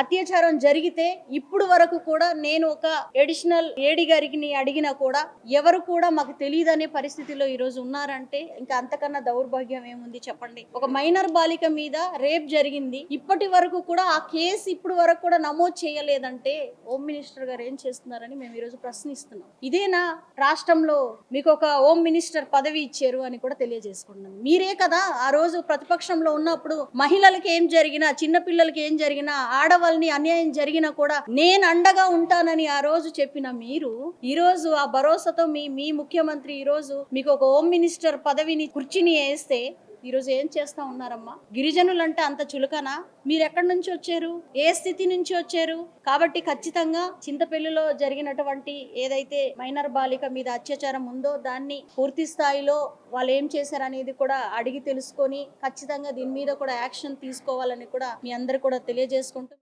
అత్యాచారం జరిగితే ఇప్పుడు వరకు కూడా నేను ఒక అడిషనల్ ఏడి గారికి అడిగినా కూడా ఎవరు కూడా మాకు తెలియదనే పరిస్థితిలో ఈ రోజు ఉన్నారంటే ఇంకా అంతకన్నా దౌర్భాగ్యం ఏముంది చెప్పండి. ఒక మైనర్ బాలిక మీద రేప్ జరిగింది, ఇప్పటి వరకు కూడా ఆ కేసు ఇప్పుడు వరకు కూడా నమోదు చేయలేదంటే హోమ్ మినిస్టర్ గారు ఏం చేస్తున్నారని మేము ఈ రోజు ప్రశ్నిస్తున్నాం. ఇదేనా రాష్ట్రంలో మీకు ఒక హోమ్ మినిస్టర్ పదవి ఇచ్చారు అని కూడా తెలియజేసుకుంటున్నాను. మీరే కదా ఆ రోజు ప్రతిపక్షంలో ఉన్నప్పుడు మహిళలకి ఏం జరిగినా, చిన్న పిల్లలకి ఏం జరిగినా, ఆడవాళ్ళని అన్యాయం జరిగినా కూడా నేను అండగా ఉంటానని ఆ రోజు చెప్పిన మీరు ఈ రోజు ఆ భరోసాతో మీ ముఖ్యమంత్రి ఈ రోజు మీకు ఒక హోమ్ మినిస్టర్ పదవిని కుర్చీని వేస్తే ఈ రోజు ఏం చేస్తా ఉన్నారమ్మా? గిరిజనులంటే అంత చులకనా? మీరు ఎక్కడి నుంచి వచ్చారు, ఏ స్థితి నుంచి వచ్చారు? కాబట్టి ఖచ్చితంగా చింతపల్లిలో జరిగినటువంటి ఏదైతే మైనర్ బాలిక మీద అత్యాచారం ఉందో దాన్ని పూర్తి స్థాయిలో వాళ్ళు ఏం చేశారనేది కూడా అడిగి తెలుసుకొని ఖచ్చితంగా దీని మీద కూడా యాక్షన్ తీసుకోవాలని కూడా మీ అందరు కూడా తెలియజేసుకుంటూ